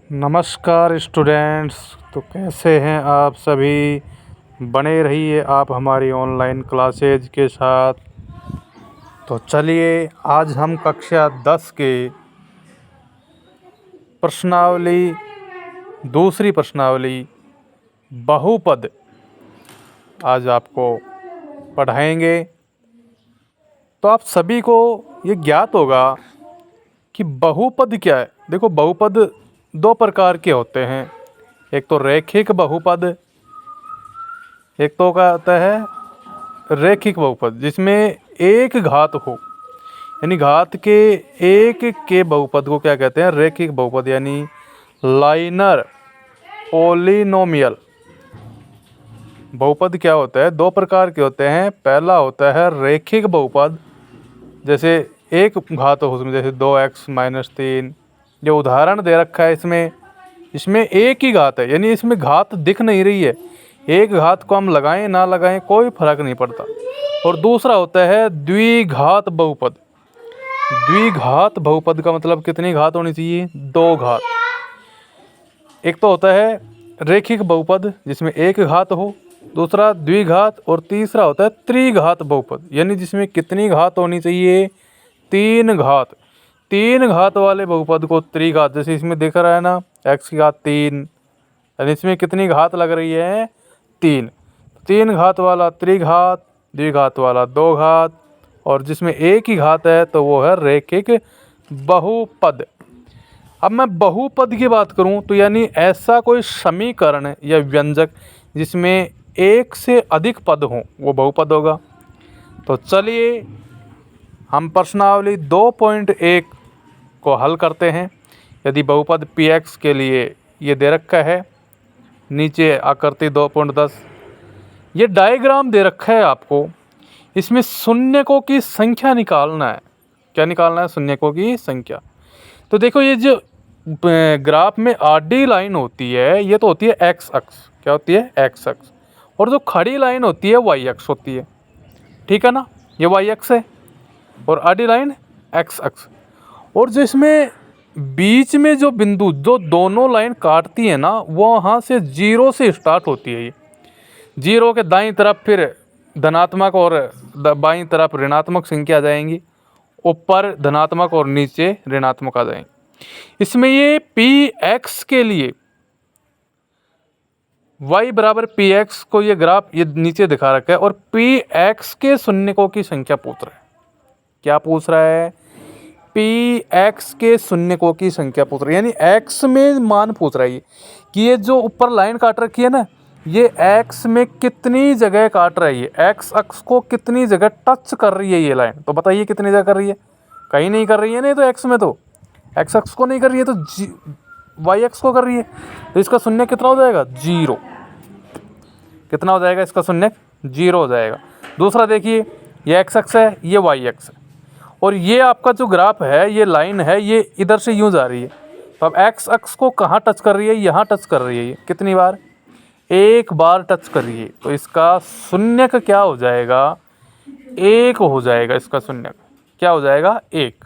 नमस्कार स्टूडेंट्स। तो कैसे हैं आप सभी। बने रहिए आप हमारी ऑनलाइन क्लासेज के साथ। तो चलिए आज हम कक्षा 10 के प्रश्नावली दूसरी प्रश्नावली बहुपद आज आपको पढ़ाएंगे। तो आप सभी को ये ज्ञात होगा कि बहुपद क्या है। देखो, बहुपद दो प्रकार के होते हैं। एक तो रैखिक बहुपद, एक तो क्या होता है रैखिक बहुपद, जिसमें एक घात हो, यानी घात के एक के बहुपद को क्या कहते हैं, रैखिक बहुपद यानी लाइनर पॉलिनोमियल। बहुपद क्या होता है, दो प्रकार के होते हैं। पहला होता है रैखिक बहुपद, जैसे एक घात हो उसमें, जैसे 2x-3। जो उदाहरण दे रखा है इसमें एक ही घात है, यानी इसमें घात दिख नहीं रही है। एक घात को हम लगाएं ना लगाएं कोई फर्क नहीं पड़ता। और दूसरा होता है द्विघात बहुपद। द्विघात बहुपद का मतलब कितनी घात होनी चाहिए, दो घात। एक तो होता है रैखिक बहुपद जिसमें एक घात हो, दूसरा द्विघात, और तीसरा होता है त्रिघात बहुपद, यानी जिसमें कितनी घात होनी चाहिए, तीन घात। तीन घात वाले बहुपद को त्रिघात, जैसे इसमें दिख रहा है ना, x की घात 3, यानी इसमें कितनी घात लग रही है, 3। तीन घात वाला त्रिघात, द्विघात वाला दो घात, और जिसमें एक ही घात है तो वो है रैखिक बहुपद। अब मैं बहुपद की बात करूं तो यानी ऐसा कोई समीकरण या व्यंजक जिसमें एक से अधिक पद हों, वो बहुपद होगा। तो चलिए हम प्रश्नावली 2.1 को हल करते हैं। यदि बहुपद px के लिए ये दे रखा है, नीचे आकृति 2.10, ये डायग्राम दे रखा है आपको। इसमें शून्यकों की संख्या निकालना है। क्या निकालना है, शून्यकों की संख्या। तो देखो, ये जो ग्राफ में आडी लाइन होती है, ये तो होती है एक्स अक्ष। क्या होती है, एक्स अक्ष। और जो खड़ी लाइन होती है वाई अक्ष होती है, ठीक है ना। ये वाई अक्ष है और आडी लाइन एक्स अक्ष। और जो इसमें बीच में जो बिंदु जो दोनों लाइन काटती है ना, वो वहाँ से जीरो से स्टार्ट होती है। ये जीरो के दाईं तरफ फिर धनात्मक और बाईं तरफ ऋणात्मक संख्या आ जाएंगी, ऊपर धनात्मक और नीचे ऋणात्मक आ जाएंगे। इसमें ये px के लिए y बराबर px को ये ग्राफ ये नीचे दिखा रखा है, और px के शून्यकों की संख्या पूछ रहा है। क्या पूछ रहा है, px के शून्यकों की संख्या पूछ रहा है, यानी x में मान पूछ रहा है कि ये जो ऊपर लाइन काट रखी है ना, ये x में कितनी जगह काट रही है, x अक्ष को कितनी जगह टच कर रही है ये लाइन। तो बताइए कितनी जगह कर रही है, कहीं नहीं कर रही है। नहीं तो x में तो x अक्ष को नहीं कर रही है, तो y अक्ष को कर रही है। तो इसका शून्य कितना हो जाएगा, जीरो। कितना हो जाएगा इसका शून्य, जीरो हो जाएगा। दूसरा देखिए, ये x अक्ष है, ये y अक्ष है, और ये आपका जो ग्राफ है, ये लाइन है, ये इधर से यूँ जा रही है। तो अब x अक्ष को कहाँ टच कर रही है, यहाँ टच कर रही है। ये कितनी बार, एक बार टच कर रही है। तो इसका शून्यक क्या हो जाएगा, एक हो जाएगा। इसका शून्यक क्या हो जाएगा, एक।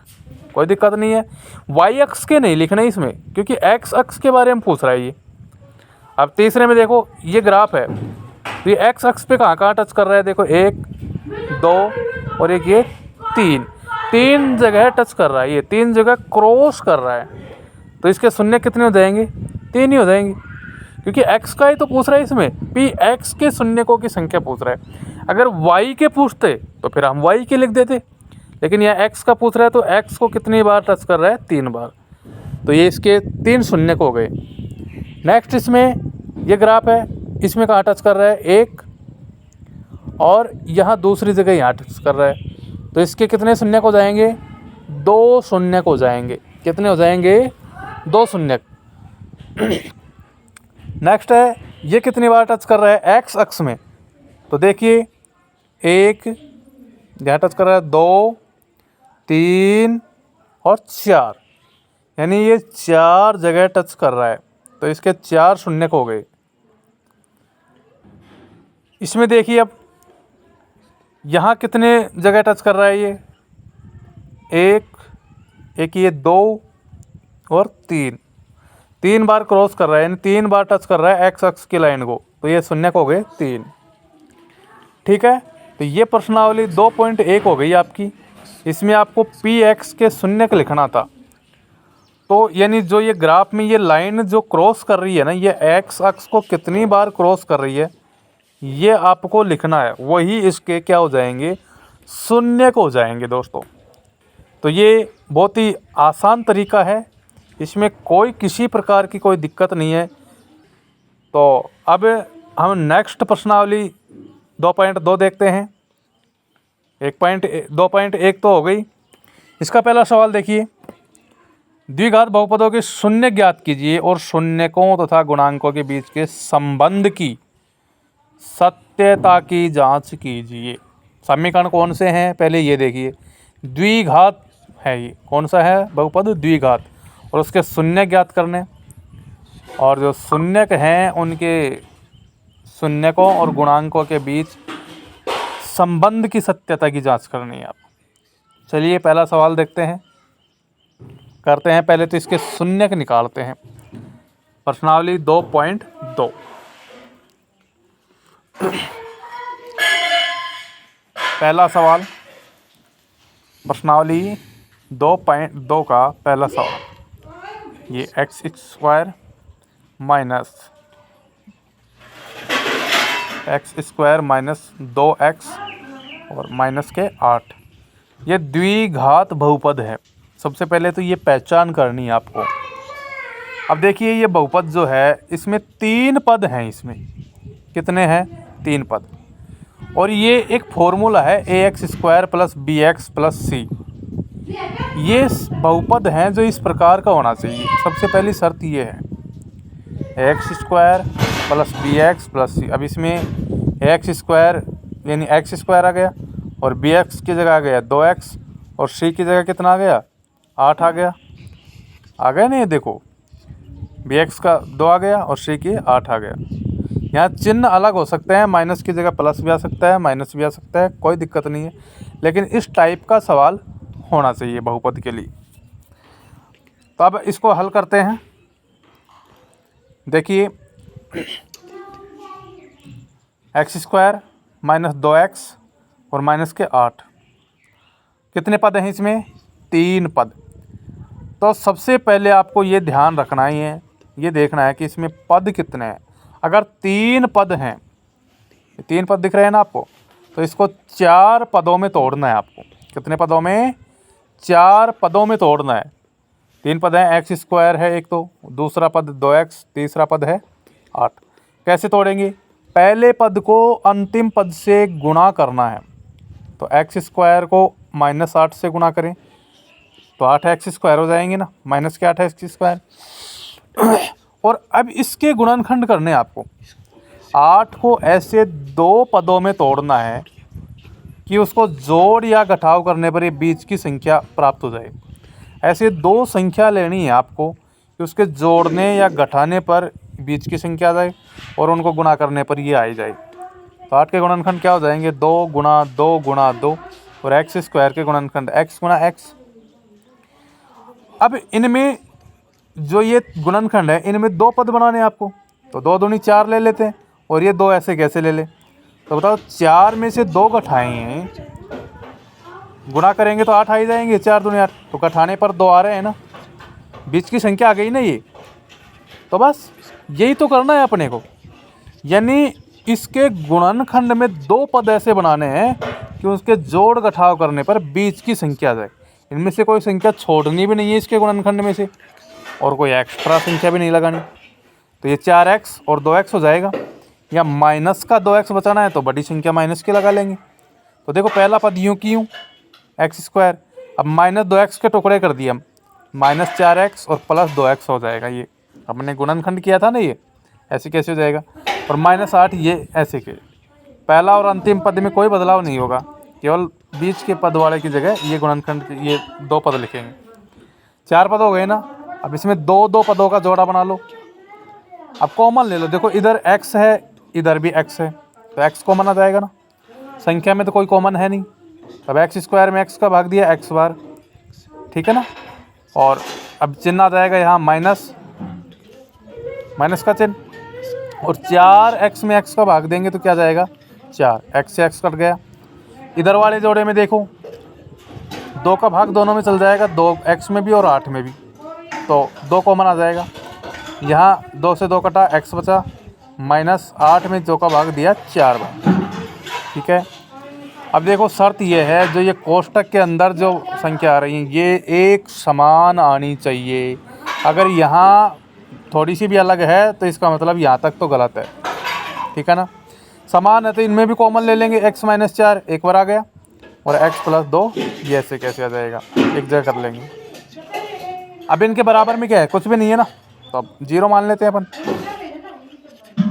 कोई दिक्कत नहीं है। y अक्ष के नहीं लिखना इसमें, क्योंकि x अक्ष के बारे में पूछ रहा है ये। अब तीसरे में देखो, ये ग्राफ है, तो ये x अक्ष पे कहाँ कहाँ टच कर रहा है, देखो 1, 2 और एक ये 3। तीन जगह टच कर रहा है, ये तीन जगह क्रॉस कर रहा है। तो इसके शून्य कितने हो जाएंगे, 3 ही हो जाएंगे, क्योंकि x का ही तो पूछ रहा है इसमें। px के शून्यकों की संख्या पूछ रहा है। अगर y के पूछते तो फिर हम y के लिख देते, लेकिन यह x का पूछ रहा है, तो x को कितनी बार टच कर रहा है, 3 बार। तो ये इसके 3 शून्यक हो गए। नेक्स्ट इसमें ये ग्राफ है, इसमें कहाँ टच कर रहा है, 1, और यहाँ दूसरी जगह यहाँ टच कर रहा है। तो इसके कितने शून्यक हो जाएंगे, 2 शून्यक हो जाएंगे। कितने हो जाएंगे, 2 शून्यक। नेक्स्ट है, ये कितनी बार टच कर रहा है, x अक्ष में। तो देखिए 1 यहाँ टच कर रहा है, 2, 3 और 4, यानी ये 4 जगह टच कर रहा है। तो इसके 4 शून्यक हो गए। इसमें देखिए अब यहाँ कितने जगह टच कर रहा है ये, एक, ये 2 और 3, 3 बार क्रॉस कर रहा है, यानी 3 बार टच कर रहा है एक्स अक्ष की लाइन को, तो ये शून्य हो गए 3। ठीक है, तो ये प्रश्नावली 2.1 हो गई आपकी। इसमें आपको पी एक्स के शून्य का लिखना था। तो यानी जो ये ग्राफ में ये लाइन जो क्रॉस कर रही है ना, ये एक्स अक्ष को कितनी बार क्रॉस कर रही है ये आपको लिखना है, वही इसके क्या हो जाएंगे, शून्य को हो जाएंगे दोस्तों। तो ये बहुत ही आसान तरीका है, इसमें कोई किसी प्रकार की कोई दिक्कत नहीं है। तो अब हम नेक्स्ट प्रश्नावली 2.2 देखते हैं। 2.1 तो हो गई। इसका पहला सवाल देखिए, द्विघात बहुपदों के शून्य ज्ञात कीजिए और शून्यकों तथा गुणांकों के बीच के संबंध की सत्यता की जांच कीजिए। समीकरण कौन से हैं पहले ये देखिए। द्विघात है, ये कौन सा है बहुपद, द्विघात, और उसके शून्य ज्ञात करने, और जो शून्यक हैं उनके शून्यकों और गुणांकों के बीच संबंध की सत्यता की जांच करनी है आप। चलिए पहला सवाल देखते हैं, करते हैं। पहले तो इसके शून्यक निकालते हैं। प्रश्नावली 2.2। पहला सवाल, प्रश्नावली 2.2 का पहला सवाल, ये एक्स स्क्वायर माइनस 2x और माइनस के 8, ये द्विघात बहुपद है। सबसे पहले तो ये पहचान करनी है आपको। अब देखिए ये बहुपद जो है इसमें 3 पद हैं, इसमें कितने हैं, 3 पद, और ये एक फॉर्मूला है ax² + bx + c। ये बहुपद हैं जो इस प्रकार का होना चाहिए। सबसे पहली शर्त ये है ax² + bx + c। अब इसमें ax² यानी x² आ गया, और bx की जगह आ गया 2x, और c की जगह कितना आ गया, 8 आ गया। आ गया नहीं, देखो bx का 2 आ गया और c की 8 आ गया। यहाँ चिन्ह अलग हो सकते हैं, माइनस की जगह प्लस भी आ सकता है, माइनस भी आ सकता है, कोई दिक्कत नहीं है, लेकिन इस टाइप का सवाल होना चाहिए बहुपद के लिए। तो अब इसको हल करते हैं। देखिए x² - 2x और माइनस के 8, कितने पद हैं इसमें, 3 पद। तो सबसे पहले आपको ये ध्यान रखना ही है, ये देखना है कि इसमें पद कितने हैं। अगर 3 पद हैं, 3 पद दिख रहे हैं ना आपको, तो इसको 4 पदों में तोड़ना है आपको। कितने पदों में, 4 पदों में तोड़ना है। 3 पद हैं, x² है एक, तो दूसरा पद 2x, तीसरा पद है 8। कैसे तोड़ेंगे, पहले पद को अंतिम पद से गुणा करना है। तो x² को -8 से गुणा करें तो 8x² हो जाएंगे ना, माइनस के 8x²। और अब इसके गुणनखंड करने आपको। 8 को ऐसे 2 पदों में तोड़ना है कि उसको जोड़ या घटाव करने पर ये बीच की संख्या प्राप्त हो जाए। ऐसे 2 संख्या लेनी है आपको कि उसके जोड़ने या घटाने पर बीच की संख्या आ जाए और उनको गुणा करने पर ये आ ही जाए। तो 8 के गुणनखंड क्या हो जाएंगे, 2 गुणा 2 गुणा 2, और x² के गुणनखंड x गुणा x। अब इनमें जो ये गुणनखंड है, इनमें 2 पद बनाने हैं आपको, तो 2 दूनी 4 ले लेते हैं, और ये 2 ऐसे कैसे ले ले, तो बताओ 4 में से 2 घटाए हैं, गुणा करेंगे तो 8 आ ही जाएंगे, 4 दूनी 8, तो घटाने पर 2 आ रहे हैं ना, बीच की संख्या आ गई ना ये। तो बस यही तो करना है अपने को, यानी इसके गुणनखंड में 2 पद ऐसे बनाने हैं कि उसके जोड़ घटाव करने पर बीच की संख्या आ जाए। इनमें से कोई संख्या छोड़नी भी नहीं है इसके गुणनखंड में से, और कोई एक्स्ट्रा संख्या भी नहीं लगानी। तो ये 4x और 2x हो जाएगा, या माइनस का 2x बचाना है तो बड़ी संख्या माइनस की लगा लेंगे। तो देखो पहला पद यूँ की यूँ x², अब -2x के टुकड़े कर दिए हम, -4x और +2x हो जाएगा। ये हमने गुणनखंड किया था ना, ये ऐसे कैसे हो जाएगा, और -8 ये ऐसे के। पहला और अंतिम पद में कोई बदलाव नहीं होगा, केवल बीच के पद वाले की जगह ये गुणनखंड ये 2 पद लिखेंगे। 4 पद हो गए ना, अब इसमें 2 पदों का जोड़ा बना लो। अब कॉमन ले लो, देखो इधर x है, इधर भी x है, तो x कॉमन आ जाएगा ना, संख्या में तो कोई कॉमन है नहीं। अब x² में x का भाग दिया x बार, ठीक है ना, और अब चिन्ह आ जाएगा यहाँ माइनस, माइनस का चिन्ह, और 4x में x का भाग देंगे तो क्या जाएगा 4, x से x कट गया। इधर वाले जोड़े में देखो 2 का भाग दोनों में चल जाएगा, 2x में भी और 8 में भी, तो 2 कॉमन आ जाएगा। यहाँ 2 से 2 कटा, x बचा, माइनस 8 में 2 का भाग दिया 4 बार। ठीक है, अब देखो शर्त ये है, जो ये कोष्टक के अंदर जो संख्या आ रही है ये एक समान आनी चाहिए। अगर यहाँ थोड़ी सी भी अलग है तो इसका मतलब यहाँ तक तो गलत है। ठीक है ना, समान है तो इनमें भी कॉमन ले लेंगे, x माइनस 4 एक बार आ गया, और x प्लस 2 ये ऐसे कैसे आ जाएगा, एक जगह कर लेंगे। अब इनके बराबर में क्या है, कुछ भी नहीं है ना, तो अब 0 मान लेते हैं अपन,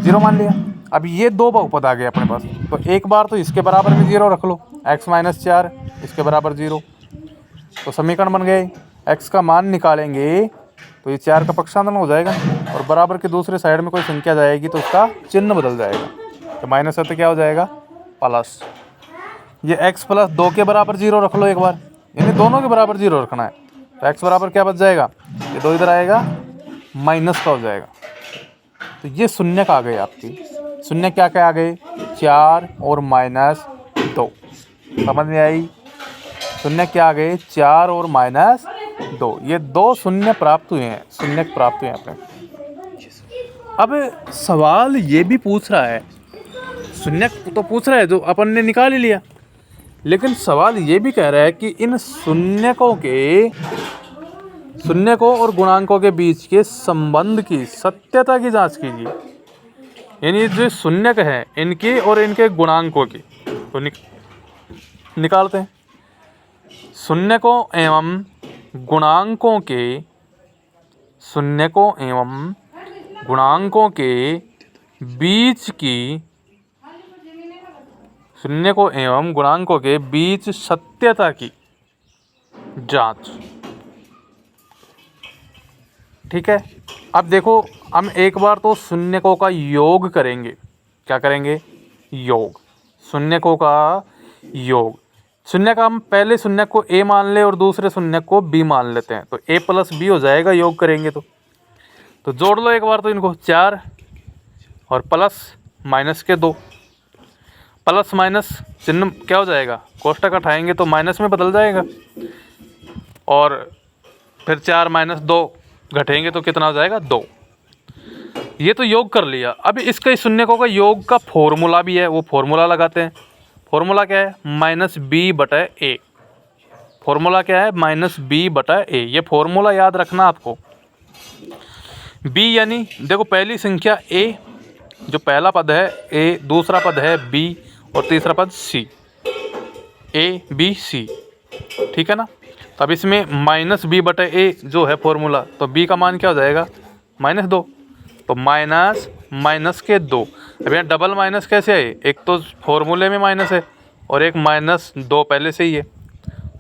0 मान लिया। अब ये 2 बहुपद आ गए अपने पास, तो एक बार तो इसके बराबर में 0 रख लो, x माइनस 4 इसके बराबर 0, तो समीकरण बन गए। x का मान निकालेंगे तो ये 4 का पक्षांतर हो जाएगा, और बराबर के दूसरे साइड में कोई संख्या जाएगी तो उसका चिन्ह बदल जाएगा, तो माइनस है तो क्या हो जाएगा प्लस। ये x प्लस 2 के बराबर 0 रख लो एक बार, यानी दोनों के बराबर 0 रखना है, तो x बराबर क्या बच जाएगा, ये 2 इधर आएगा, माइनस का हो जाएगा। तो ये शून्य का आ गए आपकी, शून्य क्या क्या आ गए 4 और माइनस 2, समझ में आई। शून्य क्या आ गए 4 और माइनस 2, ये 2 शून्य प्राप्त हुए हैं, शून्य प्राप्त हुए हैं अपने। अब सवाल ये भी पूछ रहा है, शून्य तो पूछ रहा है जो अपन ने निकाल ही लिया, लेकिन सवाल ये भी कह रहा है कि इन शून्यकों और गुणांकों के बीच के संबंध की सत्यता की जांच कीजिए। यानी जो शून्यक है इनकी और इनके गुणांकों की तो निकालते हैं। शून्यकों एवं गुणांकों के बीच सत्यता की जांच। ठीक है, अब देखो हम एक बार तो शून्यकों का योग करेंगे। क्या करेंगे, योग, शून्यकों का योग। शून्य का हम पहले शून्यक को a मान ले और दूसरे शून्यक को b मान लेते हैं, तो a प्लस b हो जाएगा योग करेंगे तो जोड़ लो एक बार तो इनको, 4 और प्लस माइनस के 2, प्लस माइनस चिन्ह क्या हो जाएगा, कोष्टक हटाएंगे तो माइनस में बदल जाएगा, और फिर 4 माइनस 2 घटेंगे तो कितना हो जाएगा 2। ये तो योग कर लिया। अब इसका शून्यकों का योग का फॉर्मूला भी है, वो फॉर्मूला लगाते हैं। फॉर्मूला क्या है, माइनस बी बटा ए। फॉर्मूला क्या है, माइनस बी बटा ए। ये फॉर्मूला याद रखना आपको। बी यानी देखो पहली संख्या ए, जो पहला पद है ए, दूसरा पद है बी और तीसरा पद सी, ए बी सी। ठीक है ना, तो अब इसमें माइनस बी बटा ए जो है फॉर्मूला, तो बी का मान क्या हो जाएगा -2, तो माइनस माइनस के 2। अब यहाँ डबल माइनस कैसे है, एक तो फॉर्मूले में माइनस है और एक -2 पहले से ही है,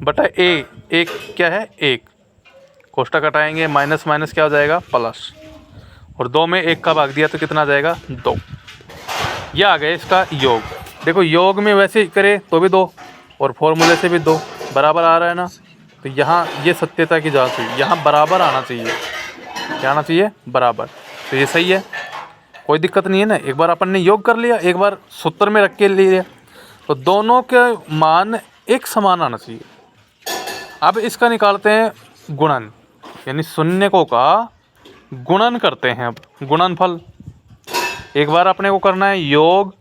बटा ए, एक क्या है 1, कोष्टक हटाएंगे, माइनस माइनस क्या हो जाएगा प्लस, और 2 में 1 का भाग दिया तो कितना आ जाएगा 2। ये आ गया इसका योग। देखो योग में वैसे करे तो भी 2 और फॉर्मूले से भी 2 बराबर आ रहा है ना, तो यहाँ ये सत्यता की जांच हुई, यहाँ बराबर आना चाहिए। क्या आना चाहिए, बराबर। तो ये सही है, कोई दिक्कत नहीं है ना। एक बार अपन ने योग कर लिया, एक बार सूत्र में रख के लिया, तो दोनों के मान एक समान आना चाहिए। अब इसका निकालते हैं गुणन, यानी शून्यकों का गुणन करते हैं। अब गुणनफल, एक बार अपने को करना है योग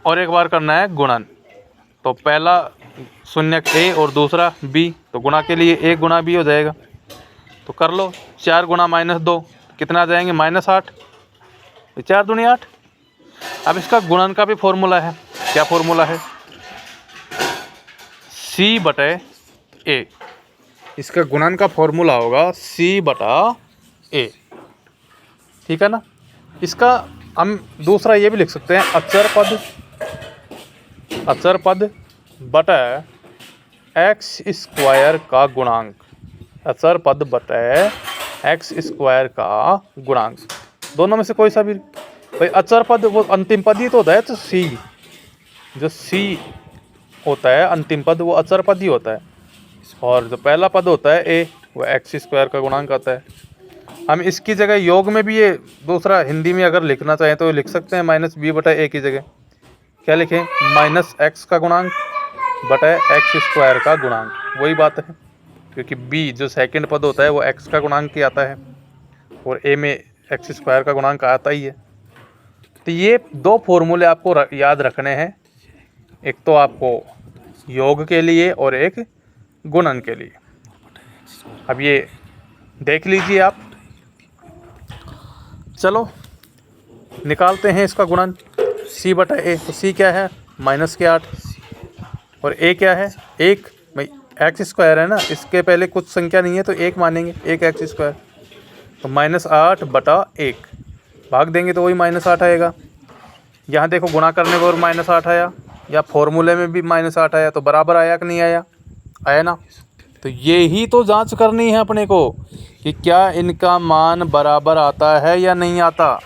और एक बार करना है गुणन। तो पहला शून्यक ए और दूसरा बी, तो गुणा के लिए 1 गुणा बी हो जाएगा, तो कर लो। 4 गुणा -2 कितना आ जाएंगे -8, 4 दूनी 8। अब इसका गुणन का भी फॉर्मूला है। क्या फॉर्मूला है, सी बटे ए। इसका गुणन का फॉर्मूला होगा सी बटा ए। ठीक है ना। इसका हम दूसरा ये भी लिख सकते हैं, अचर पद बटा एक्स स्क्वायर का गुणांक। अचर पद बटा एक्स स्क्वायर का गुणांक, दोनों में से कोई सा भी। भाई अचर पद वो अंतिम पद ही तो होता है, तो सी, जो सी होता है अंतिम पद वो अचर पद ही होता है, और जो पहला पद होता है ए वो एक्स स्क्वायर का गुणांक आता है। हम इसकी जगह योग में भी ये दूसरा हिंदी में अगर लिखना चाहें तो लिख सकते हैं माइनस बी बटा ए की जगह क्या लिखें, माइनस एक्स का गुणांक बटा एक्स स्क्वायर का गुणांक। वही बात है, क्योंकि बी जो सेकंड पद होता है वो एक्स का गुणांक ही आता है और ए में एक्स स्क्वायर का गुणांक आता ही है। तो ये दो फॉर्मूले आपको याद रखने हैं, एक तो आपको योग के लिए और एक गुणन के लिए। अब ये देख लीजिए आप। चलो निकालते हैं इसका गुणन, सी बटा ए। तो सी क्या है, माइनस के 8 और ए क्या है, एक एक्स स्क्वायर है ना, इसके पहले कुछ संख्या नहीं है तो एक मानेंगे, एक एक्स स्क्वायर। तो माइनस 8 बटा 1 भाग देंगे तो वही माइनस 8 आएगा। यहाँ देखो गुणा करने पर माइनस 8 आया, या फॉर्मूले में भी माइनस 8 आया, तो बराबर आया कि नहीं आया, आया ना। तो ये ही तो जांच करनी है अपने को कि क्या इनका मान बराबर आता है या नहीं आता,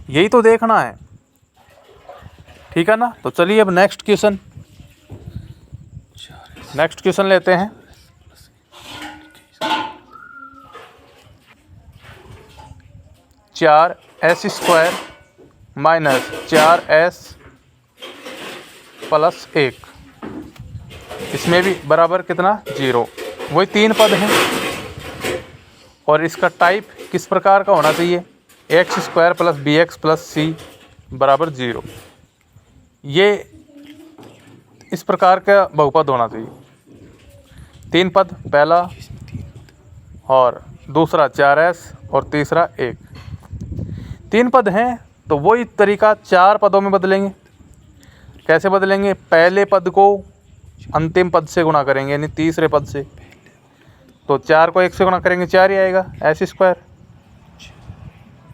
यही तो देखना है, ठीक है ना। तो चलिए अब नेक्स्ट क्वेश्चन लेते हैं। चार S square minus 4s plus 1, इसमें भी बराबर कितना, 0। वही तीन पद हैं और इसका टाइप किस प्रकार का होना चाहिए, X square plus B X plus C बराबर 0। ये इस प्रकार का बहुपद होना चाहिए। तीन पद, पहला और दूसरा 4s और तीसरा 1। तीन पद हैं तो वही तरीका चार पदों में बदलेंगे। कैसे बदलेंगे, पहले पद को अंतिम पद से गुणा करेंगे, यानी तीसरे पद से। तो 4 को 1 से गुणा करेंगे 4 ही आएगा, एस स्क्वायर,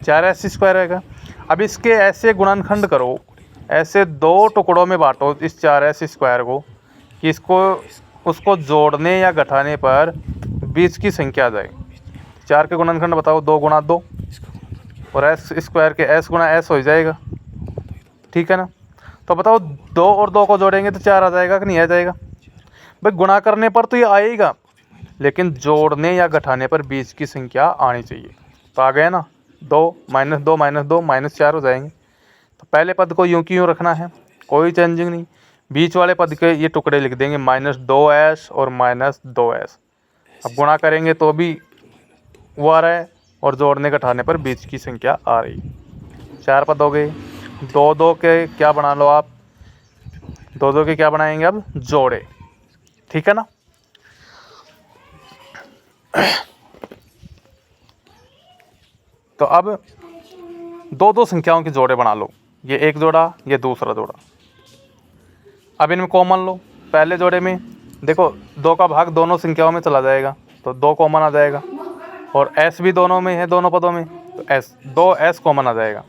4s स्क्वायर आएगा। अब इसके ऐसे गुणनखंड करो, ऐसे दो टुकड़ों में बांटो इस 4s स्क्वायर को कि उसको जोड़ने या घटाने पर बीच की संख्या आ जाए। 4 के गुणनखंड बताओ, 2 गुणा 2 और एस स्क्वायर के एस गुणा एस हो जाएगा, ठीक है ना। तो बताओ 2 और 2 को जोड़ेंगे तो 4 आ जाएगा कि नहीं आ जाएगा। भाई गुणा करने पर तो ये आएगा, लेकिन जोड़ने या घटाने पर बीच की संख्या आनी चाहिए। तो आ गया ना, 2 माइनस 2 माइनस 2 माइनस 4 हो जाएंगे। तो पहले पद को यूं की यूँ रखना है, कोई चेंजिंग नहीं। बीच वाले पद के ये टुकड़े लिख देंगे माइनस 2s और माइनस 2s। अब गुणा करेंगे तो भी वो आ रहा है और जोड़ने घटाने पर बीच की संख्या आ रही। 4 पद हो गए। 2 के क्या बना लो आप, 2 के क्या बनाएंगे अब, जोड़े, ठीक है ना। तो अब 2 संख्याओं के जोड़े बना लो, ये एक जोड़ा, ये दूसरा जोड़ा। अब इनमें कॉमन लो। पहले जोड़े में देखो 2 का भाग दोनों संख्याओं में चला जाएगा तो 2 कॉमन आ जाएगा, और s भी दोनों में है, दोनों पदों में, तो s 2s कॉमन आ जाएगा।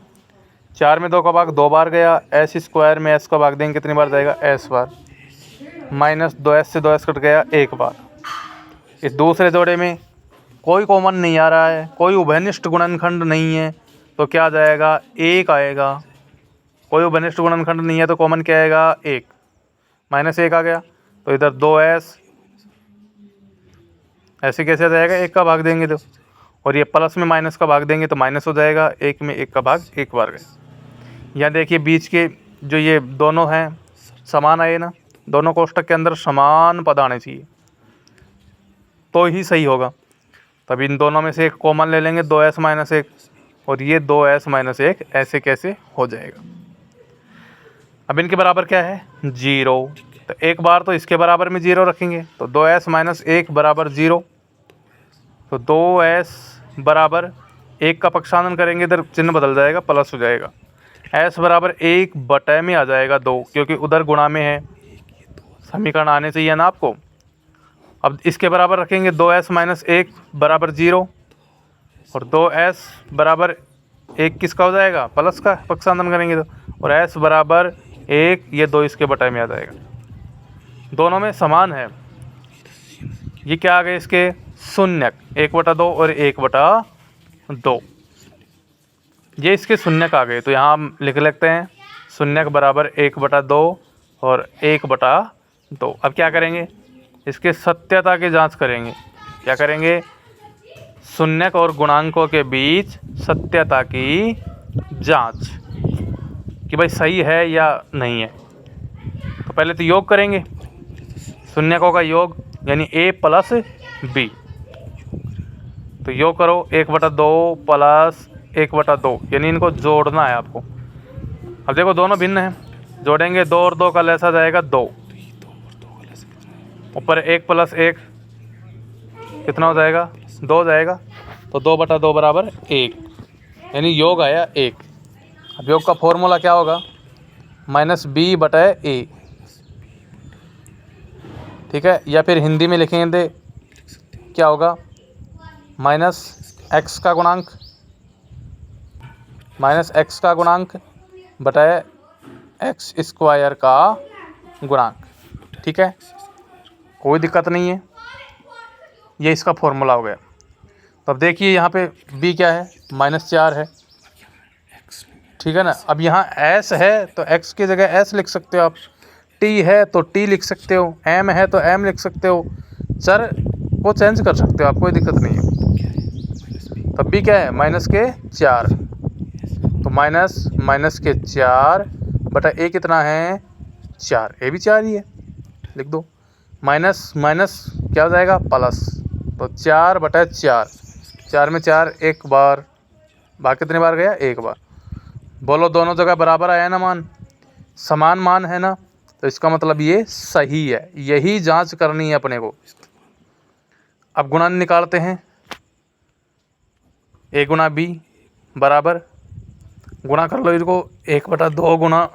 4 में 2 का भाग 2 बार गया, एस स्क्वायर में s का भाग देंगे कितनी बार जाएगा, s बार। माइनस 2s से 2s कट गया 1 बार। इस दूसरे जोड़े में कोई कॉमन नहीं आ रहा है, कोई उभयनिष्ठ गुणनखंड नहीं है, तो क्या आ जाएगा, 1 आएगा। कोई उभयनिष्ठ गुणनखंड नहीं है तो कॉमन क्या आएगा, 1, माइनस 1 आ गया। तो इधर 2s, ऐसे कैसे आ जाएगा, 1 का भाग देंगे तो, और ये प्लस में माइनस का भाग देंगे तो माइनस हो जाएगा। 1 में 1 का भाग 1 बार गया। यहाँ देखिए बीच के जो ये दोनों हैं समान आए ना, दोनों कोष्टक के अंदर समान पद आने चाहिए तो ही सही होगा। तब इन दोनों में से एक कॉमन ले लेंगे, 2s माइनस 1, और ये 2s माइनस 1 ऐसे कैसे हो जाएगा। अब इनके बराबर क्या है, 0। तो एक बार तो इसके बराबर में 0 रखेंगे, तो 2s माइनस 1 बराबर 0। तो 2s बराबर 1 का पक्षांतरण करेंगे, इधर चिन्ह बदल जाएगा, प्लस हो जाएगा। s बराबर 1 बटे में आ जाएगा 2, क्योंकि उधर गुणा में है। समीकरण आने चाहिए ना आपको। अब इसके बराबर रखेंगे, 2s माइनस 1 बराबर 0, और 2s बराबर 1 किसका हो जाएगा, प्लस का पक्षांतरण करेंगे तो, और s बराबर 1, ये 2 इसके बटे में आ जाएगा। दोनों में समान है। ये क्या आ गए इसके, शून्यक, 1/2 और 1/2। ये इसके शून्यक आ गए, तो यहाँ हम लिख लेते हैं शून्यक बराबर 1/2 और 1/2। अब क्या करेंगे, इसके सत्यता की जांच करेंगे। क्या करेंगे, शून्यक और गुणांकों के बीच सत्यता की जांच कि भाई सही है या नहीं है। तो पहले तो योग करेंगे, शून्यकों का योग यानी a प्लस b। तो योग करो 1/2 प्लस 1/2, यानी इनको जोड़ना है आपको। अब देखो दोनों भिन्न हैं, जोड़ेंगे 2 और 2 का लैसा जाएगा 2, ऊपर 1 प्लस 1 कितना हो जाएगा 2 जाएगा। तो 2/2 बराबर 1, यानी योग आया 1। अब योग का फॉर्मूला क्या होगा, -b/a, ठीक है। या फिर हिंदी में लिखेंगे क्या होगा, -x का गुणांक बटाए x² का गुणांक, ठीक है। कोई दिक्कत नहीं है, ये इसका फॉर्मूला हो गया। तो अब देखिए यहाँ पे b क्या है, -4 है, ठीक है ना। अब यहाँ s है तो x की जगह s लिख सकते हो आप, t है तो t लिख सकते हो, m है तो m लिख सकते हो, चर को चेंज कर सकते हो आप, कोई दिक्कत नहीं है। तब b क्या है, -4, तो -4 बटा a कितना है 4, a भी 4 ही है, लिख दो। माइनस क्या हो जाएगा प्लस, तो 4/4, 4 में 4 एक बार, बाकी कितनी बार गया 1 बार। बोलो दोनों जगह बराबर आया ना, मान समान मान है ना, तो इसका मतलब ये सही है। यही जांच करनी है अपने को। अब गुणन निकालते हैं, a गुना b बराबर, गुणा कर लो इसको 1/2 गुना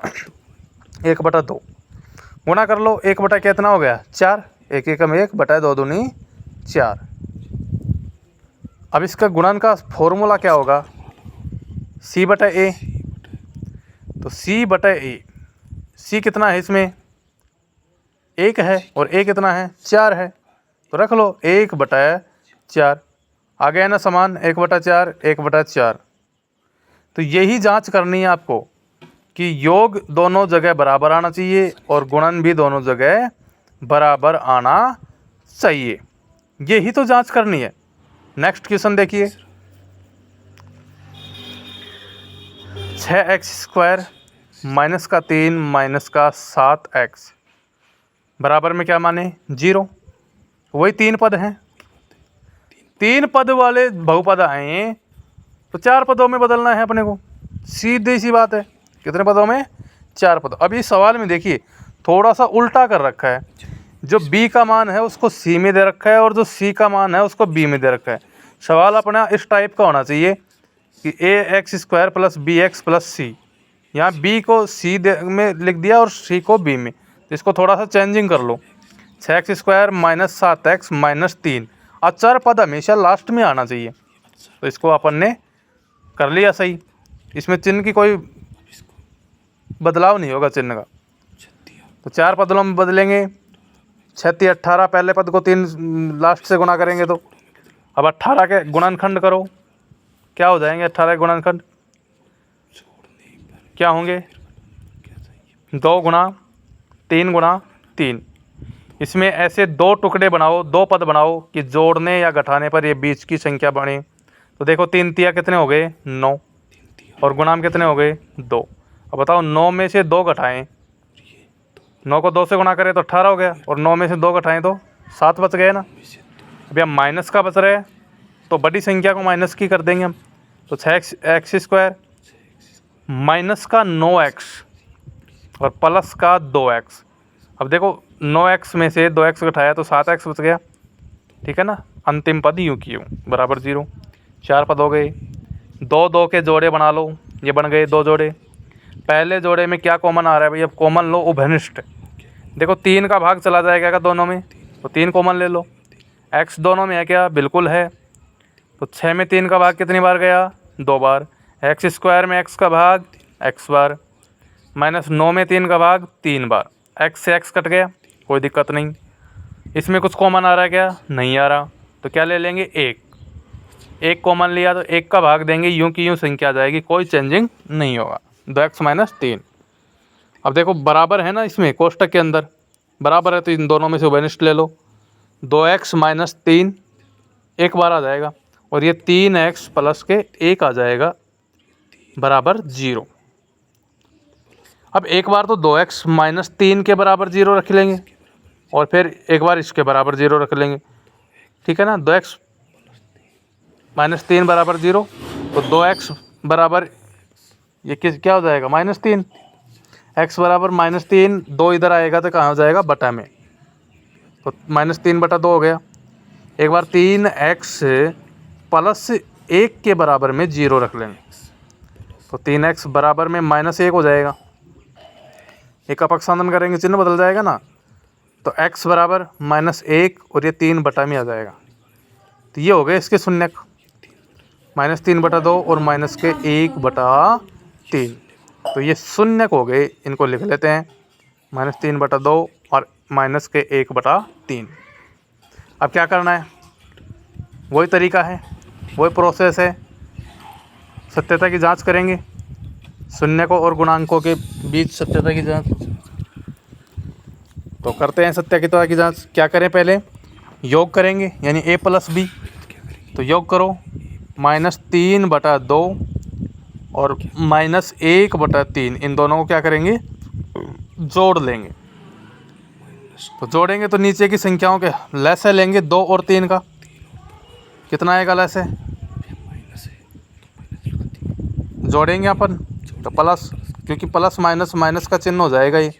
1/2 गुणा कर लो 1 बटा कितना हो गया 4, 1 एकम 1 बटा 2 दूनी 4। अब इसका गुणन का फॉर्मूला क्या होगा, c/a, तो c/a, c कितना है इसमें 1 है और a कितना है 4 है, तो रख लो 1/4, आ गया ना समान 1/4 1/4। तो यही जांच करनी है आपको कि योग दोनों जगह बराबर आना चाहिए और गुणन भी दोनों जगह बराबर आना चाहिए, यही तो जांच करनी है। नेक्स्ट क्वेश्चन देखिए, 6x² -3 -7x बराबर में क्या माने 0। वही 3 पद हैं, 3 पद वाले बहुपद आए तो 4 पदों में बदलना है अपने को, सीधी सी बात है। कितने पदों में 4 पदों। अब इस सवाल में देखिए थोड़ा सा उल्टा कर रखा है, जो b का मान है उसको c में दे रखा है और जो c का मान है उसको b में दे रखा है। सवाल अपना इस टाइप का होना चाहिए कि ax² + bx + c, यहाँ b को c में लिख दिया और c को b में, तो इसको थोड़ा सा चेंजिंग कर लो। 6x² -7x -3, और चर पद हमेशा लास्ट में आना चाहिए, तो इसको अपन ने कर लिया सही। इसमें चिन्ह की कोई बदलाव नहीं होगा चिन्ह का, तो 4 पदों में बदलेंगे। 36 18, पहले पद को 3 लास्ट से गुणा करेंगे तो अब 18 के गुणनखंड करो, क्या हो जाएंगे 18 गुणनखंड क्या होंगे 2 गुणा 3 गुणा 3। इसमें ऐसे 2 टुकड़े बनाओ, 2 पद बनाओ कि जोड़ने या घटाने पर ये बीच की संख्या बने। तो देखो 3 तिया कितने हो गए 9 और गुणाम कितने हो गए 2। अब बताओ 9 में से 2 घटाएं, 9 को 2 से गुणा करें तो 18 हो गया, और 9 में से 2 घटाएं तो 7 बच गए ना। अब यहाँ माइनस का बच रहा है तो बड़ी संख्या को माइनस की कर देंगे हम, तो 6x² माइनस का 9x और प्लस का 2x। अब देखो 9x में से 2x घटाया तो 7x बच गया, ठीक है ना। अंतिम पद यूँ की यूँ बराबर 0। 4 पद हो गए, 2 2 के जोड़े बना लो, ये बन गए 2 जोड़े। पहले जोड़े में क्या कॉमन आ रहा है भाई, अब कॉमन लो उभयनिष्ठ। देखो 3 का भाग चला जाएगा क्या दोनों में, तो 3 कॉमन ले लो। x दोनों में है क्या, बिल्कुल है, तो 6 में 3 का भाग कितनी बार गया 2 बार। x² में x का भाग x बार, -9 में 3 का भाग 3 बार। x से x कट गया, कोई दिक्कत नहीं। इसमें कुछ कॉमन आ रहा है क्या, नहीं आ रहा, तो क्या ले लेंगे 1 कॉमन लिया तो 1 का भाग देंगे, यूँ की यूँ संख्या आ जाएगी, कोई चेंजिंग नहीं होगा। 2x - 3। अब देखो बराबर है ना, इसमें कोष्टक के अंदर बराबर है तो इन दोनों में से उभयनिष्ठ ले लो। 2x - 3 एक बार आ जाएगा, और ये 3x प्लस के 1 आ जाएगा बराबर 0। अब एक बार तो 2x माइनस 3 के बराबर 0 रख लेंगे और फिर एक बार इसके बराबर 0 रख लेंगे, ठीक है ना। 2x माइनस 3 बराबर 0, तो 2x बराबर ये क्या हो जाएगा -3। x बराबर -3, 2 इधर आएगा तो कहाँ हो जाएगा बटा में, तो -3/2 हो गया। एक बार 3x प्लस 1 के बराबर में 0 रख लेंगे, तो 3x बराबर में -1 हो जाएगा। एक अपक्षांतरण करेंगे चिन्ह बदल जाएगा ना, तो x बराबर -1 और ये 3 में आ जाएगा। तो ये हो गए इसके शून्यक, -3/2 और -1/3। तो ये शून्यक हो गए, इनको लिख लेते हैं -3/2 और -1/3। अब क्या करना है, वही तरीका है, वही प्रोसेस है। सत्यता की जांच करेंगे, शून्यकों और गुणांकों के बीच सत्यता की जांच। तो करते हैं सत्यता की जांच। क्या करें, पहले योग करेंगे, यानी a प्लस b। तो योग करो, -3/2 और -1/3, इन दोनों को क्या करेंगे, जोड़ लेंगे। तो जोड़ेंगे तो नीचे की संख्याओं के लसाअ लेंगे 2 और 3 का। कितना आएगा लसाअ, जोड़ेंगे अपन तो प्लस, क्योंकि प्लस माइनस माइनस का चिन्ह हो जाएगा ये।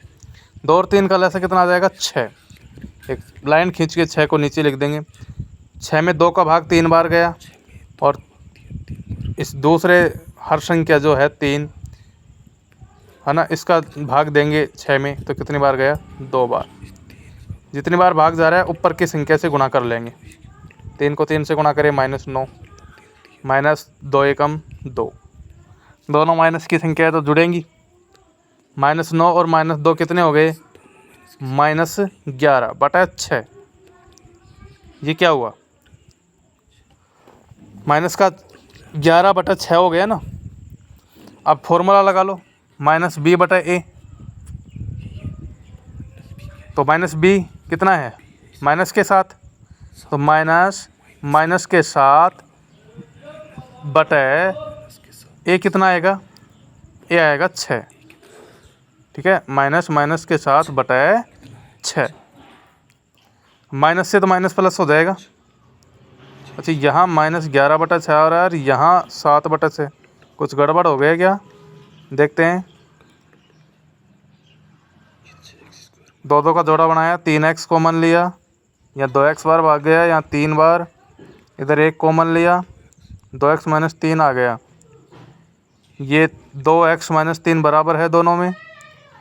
2 और 3 का लसाअ कितना आ जाएगा, 6। एक लाइन खींच के 6 को नीचे लिख देंगे। 6 में 2 का भाग 3 बार गया, और इस दूसरे हर संख्या जो है 3 है ना, इसका भाग देंगे 6 में, तो कितनी बार गया, 2 बार। जितनी बार भाग जा रहा है ऊपर की संख्या से गुणा कर लेंगे। 3 को 3 से गुणा करें -9, -2 एकम 2, दोनों माइनस की संख्या है तो जुड़ेंगी। -9 और -2 कितने हो गए, -11/6। ये क्या हुआ, माइनस का 11/6 हो गया ना। अब फॉर्मूला लगा लो, -b/a। तो -b कितना है, माइनस के साथ, तो माइनस के साथ बटे a कितना आएगा, a आएगा 6, ठीक है। माइनस के साथ बटे 6, माइनस से तो माइनस प्लस हो जाएगा। अच्छा, यहाँ -11/6 आ रहा है और यहाँ 7/6, कुछ गड़बड़ हो गया क्या, देखते हैं। 2 का जोड़ा बनाया, 3x कॉमन लिया, या 2x बार भाग गया, या 3 बार, इधर 1 कॉमन लिया, 2x - 3 आ गया। ये 2x - 3 बराबर है दोनों में,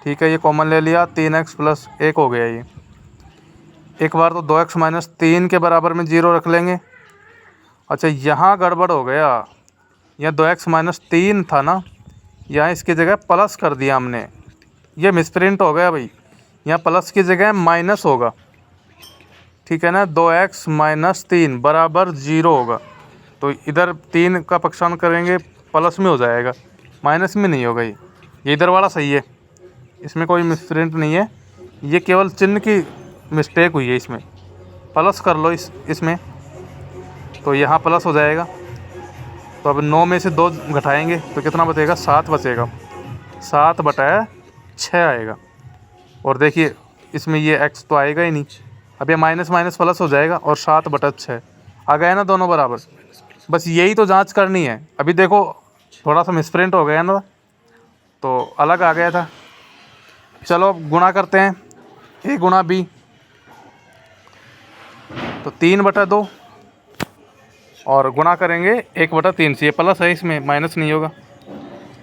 ठीक है। ये कॉमन ले लिया, 3x + 1 हो गया ये। एक बार तो 2x - 3 के बराबर में 0 रख लेंगे। अच्छा, यहाँ गड़बड़ हो गया, यहाँ 2x - 3 था ना, यहाँ इसकी जगह प्लस कर दिया हमने, ये मिसप्रिंट हो गया भाई। यहाँ प्लस की जगह माइनस होगा, ठीक है ना। 2x - 3 बराबर 0 होगा, तो इधर 3 का पक्षांतर करेंगे प्लस में हो जाएगा, माइनस में नहीं होगा। ये इधर वाला सही है, इसमें कोई मिसप्रिंट नहीं है, ये केवल चिन्ह की मिस्टेक हुई है। इसमें प्लस कर लो, इसमें तो यहाँ प्लस हो जाएगा। तो अब 9 में से 2 घटाएंगे तो कितना बचेगा, 7 बचेगा, 7/6 आएगा। और देखिए इसमें ये x तो आएगा ही नहीं, अब ये माइनस माइनस प्लस हो जाएगा और 7/6 आ गया ना, दोनों बराबर। बस यही तो जांच करनी है। अभी देखो थोड़ा सा मिसप्रिंट हो गया ना, तो अलग आ गया था। चलो अब गुणा करते हैं, a × b, तो 3/2 और गुणा करेंगे 1/3 से। ये प्लस है, इसमें माइनस नहीं होगा।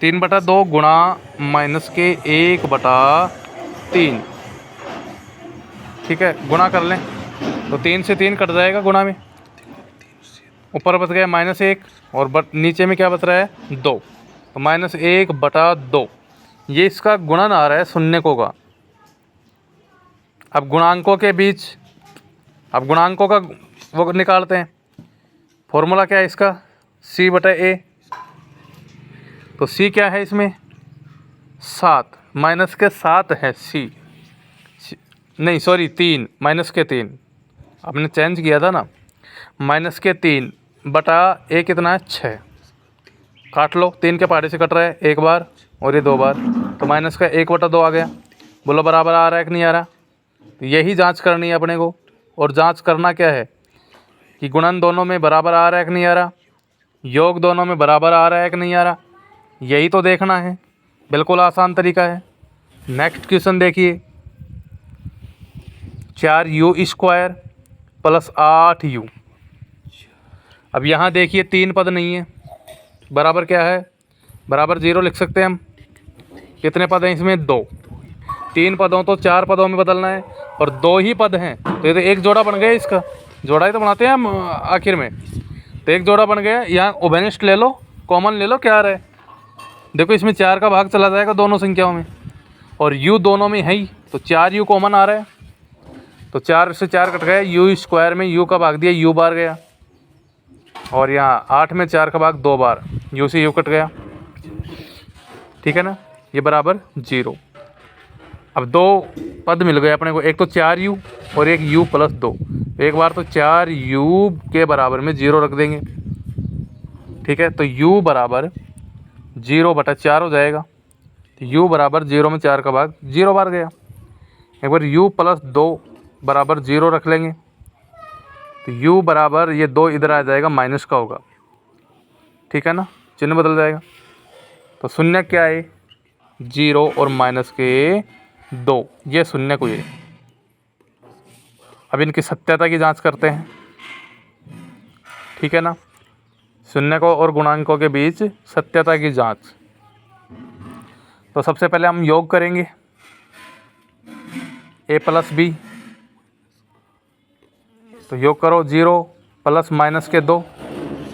3/2 गुणा -1/3, ठीक है। गुणा कर लें तो 3 से 3 कट जाएगा गुणा में, ऊपर बच गया -1 और नीचे में क्या बच रहा है, 2, तो -1/2। ये इसका गुणन आ रहा है शून्यकों का। अब गुणांकों के बीच, अब गुणांकों का वो निकालते हैं। फॉर्मूला क्या है इसका, c/a। तो c क्या है इसमें, 7, माइनस के 7 है c, नहीं सॉरी 3, -3, आपने चेंज किया था ना, -3 बटा ए कितना है 6, काट लो, 3 के पहाड़े से कट रहा है एक बार और ये 2 बार, तो माइनस का 1/2 आ गया। बोलो बराबर आ रहा है कि नहीं आ रहा। तो यही जांच करनी है अपने को। और जांच करना क्या है कि गुणन दोनों में बराबर आ रहा है कि नहीं आ रहा, योग दोनों में बराबर आ रहा है कि नहीं आ रहा, यही तो देखना है। बिल्कुल आसान तरीका है। नेक्स्ट क्वेश्चन देखिए, 4u² प्लस 8u। अब यहाँ देखिए 3 पद नहीं है, बराबर क्या है, बराबर 0 लिख सकते हैं हम। कितने पद हैं इसमें, 2। 3 पदों तो 4 पदों में बदलना है और 2 ही पद हैं, तो ये तो एक जोड़ा बन गया। इसका जोड़ा ही तो बनाते हैं हम आखिर में, तो एक जोड़ा बन गया। यहाँ उभयनिष्ठ ले लो, कॉमन ले लो, क्या आ रहा है, देखो इसमें 4 का भाग चला जाएगा दोनों संख्याओं में, और u दोनों में है ही, तो 4u कॉमन आ रहा है, तो 4 से 4 कट गया, u² में u का भाग दिया, u बार गया, और यहाँ 8 में 4 का भाग 2 बार, u से u कट गया। ठीक है ना, ये बराबर 0। अब 2 पद मिल गए अपने को, एक तो 4u और एक u प्लस 2। एक बार तो 4u के बराबर में 0 रख देंगे। ठीक है, तो u बराबर 0/4 हो जाएगा। तो u बराबर 0 में 4 का भाग 0 बार गया। एक बार u प्लस 2 बराबर 0 रख लेंगे, तो u बराबर ये 2 इधर आ जाएगा, माइनस का होगा। ठीक है ना, चिन्ह बदल जाएगा। तो शून्य क्या है, 0 और माइनस के 2, ये शून्य को ये। अब इनकी सत्यता की जांच करते हैं। ठीक है ना, शून्य को और गुणांकों के बीच सत्यता की जांच। तो सबसे पहले हम योग करेंगे, a प्लस b। तो योग करो 0 प्लस माइनस के 2,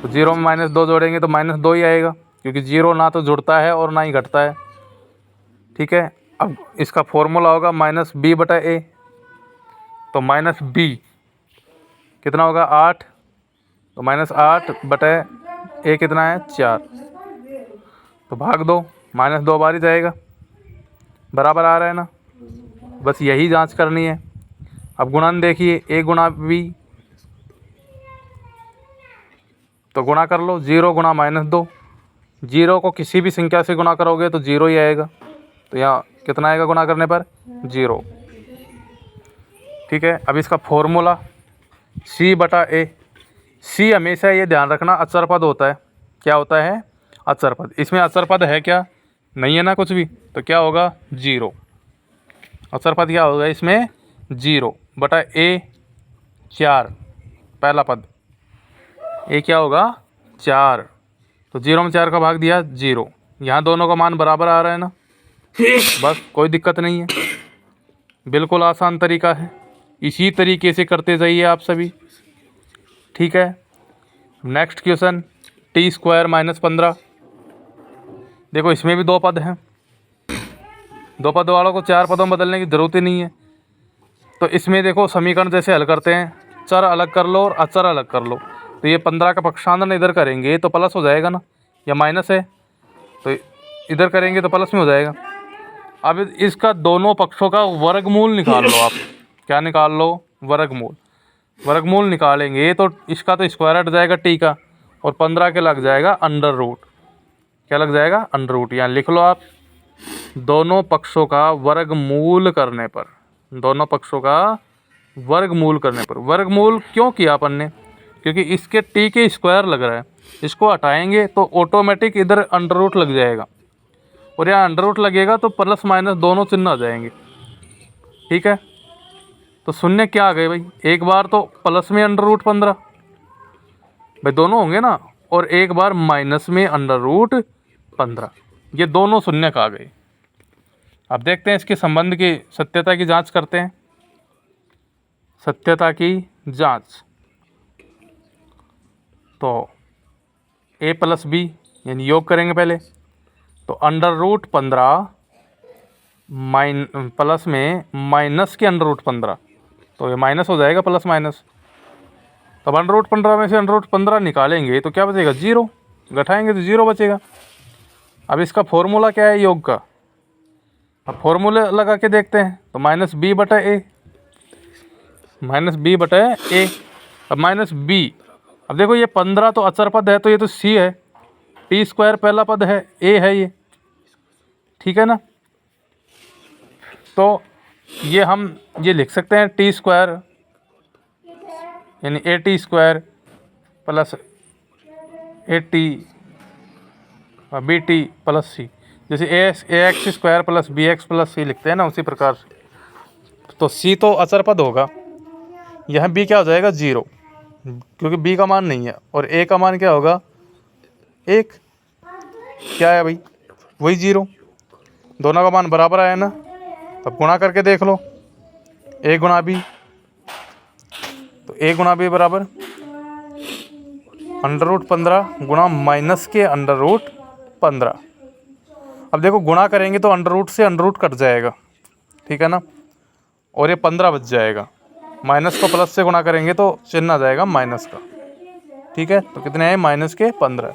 तो 0 में -2 जोड़ेंगे तो -2 ही आएगा, क्योंकि 0 ना तो जुड़ता है और ना ही घटता है। ठीक है, अब इसका फॉर्मूला होगा -b/a। तो -b कितना होगा, 8, तो -8/a कितना है, 4। तो भाग दो, -2 बार ही जाएगा, बराबर आ रहा है ना। बस यही जांच करनी है। अब गुणन देखिए, a गुणा b, तो गुणा कर लो, 0 गुणा -2। 0 को किसी भी संख्या से गुणा करोगे तो 0 ही आएगा, तो यहाँ कितना आएगा गुणा करने पर, 0। ठीक है, अब इसका फॉर्मूला c/a। c हमेशा ये ध्यान रखना अचर पद होता है। क्या होता है, अचर पद। इसमें अचर पद है क्या, नहीं है ना कुछ भी, तो क्या होगा, 0। अचर पद क्या होगा इसमें, 0/a 4, पहला पद a क्या होगा, 4। तो 0 में 4 का भाग दिया, 0। यहाँ दोनों का मान बराबर आ रहा है ना, बस कोई दिक्कत नहीं है। बिल्कुल आसान तरीका है, इसी तरीके से करते जाइए आप सभी। ठीक है, नेक्स्ट क्वेश्चन, t² - 15। देखो इसमें भी 2 पद हैं, 2 पद वालों को 4 पदों में बदलने की ज़रूरत ही नहीं है। तो इसमें देखो समीकरण जैसे हल करते हैं, चर अलग कर लो और अचर अलग कर लो। तो ये 15 का पक्षांतर इधर करेंगे तो प्लस हो जाएगा ना, या माइनस है तो इधर करेंगे तो प्लस में हो जाएगा। अब इसका दोनों पक्षों का वर्गमूल निकाल लो आप। क्या निकाल लो, वर्गमूल। वर्गमूल निकालेंगे तो इसका तो स्क्वायर हट जाएगा t का, और 15 के लग जाएगा अंडर रूट। क्या लग जाएगा, अंडर रूट। यहाँ लिख लो आप, दोनों पक्षों का वर्गमूल करने पर, दोनों पक्षों का वर्गमूल करने पर। वर्गमूल क्यों किया अपन ने, क्योंकि इसके t के स्क्वायर लग रहा है, इसको हटाएंगे तो ऑटोमेटिक इधर अंडर रूट लग जाएगा, और यहाँ अंडर रूट लगेगा तो प्लस माइनस दोनों चिन्ह आ जाएंगे। ठीक है, तो शून्य क्या आ गए भाई, एक बार तो प्लस में अंडर रूट 15 भाई दोनों होंगे ना, और एक बार माइनस में अंडर रूट 15, ये दोनों शून्य का आ गए। अब देखते हैं इसके संबंध की सत्यता की जांच करते हैं। सत्यता की जांच, तो a प्लस b यानी योग करेंगे पहले, तो अंडर रूट 15 प्लस में माइनस के अंडर रूट 15, तो ये माइनस हो जाएगा प्लस माइनस। तब अंडर रूट 15 में से अंडर रूट 15 निकालेंगे तो क्या बचेगा, 0। घटाएंगे तो 0 बचेगा। अब इसका फॉर्मूला क्या है योग का, अब फॉर्मूला लगा के देखते हैं। तो -b/a, -b/a। अब -b अब देखो ये 15 तो अचर पद है, तो ये तो सी है, टी स्क्वायर पहला पद है, ए है ये, ठीक है ना। तो ये हम ये लिख सकते हैं टी स्क्वायर यानी A T square plus A T B T plus C, जैसे A X square plus B X plus C लिखते हैं ना, उसी प्रकार से। तो सी तो अचर पद होगा, यहाँ बी क्या हो जाएगा 0, क्योंकि बी का मान नहीं है, और ए का मान क्या होगा 1, क्या है भाई वही 0, दोनों का मान बराबर आया ना। तब गुणा करके देख लो, ए गुणा बी, तो ए गुणा बी बराबर √15 गुणा माइनस के √15। अब देखो गुणा करेंगे तो अंडर से अंडर कट जाएगा, ठीक है ना, और ये 15 बच जाएगा। माइनस को प्लस से गुणा करेंगे तो चिन्ह आ जाएगा माइनस का, ठीक है। तो कितने हैं -15।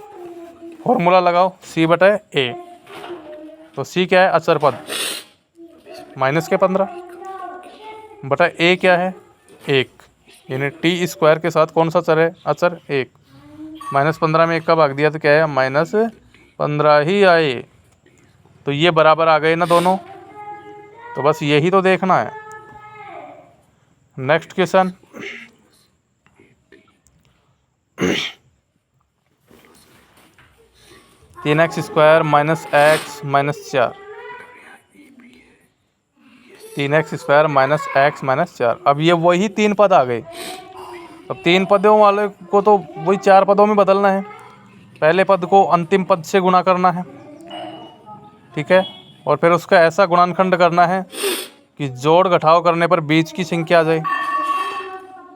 फॉर्मूला लगाओ C/A, तो C क्या है अचर पद -15 बटा A क्या है 1, यानी टी स्क्वायर के साथ कौन सा चर है अचर 1। -15 में 1 का भाग दिया तो क्या है -15 ही आए। तो ये बराबर आ गए ना दोनों, तो बस यही तो देखना है। नेक्स्ट क्वेश्चन, तीन x square -x -4, 3x square -x -4। अब ये वही 3 पद आ गए। अब 3 पदों वाले को तो वही 4 पदों में बदलना है, पहले पद को अंतिम पद से गुणा करना है, ठीक है, और फिर उसका ऐसा गुणनखंड करना है कि जोड़ घटाव करने पर बीच की संख्या आ जाए।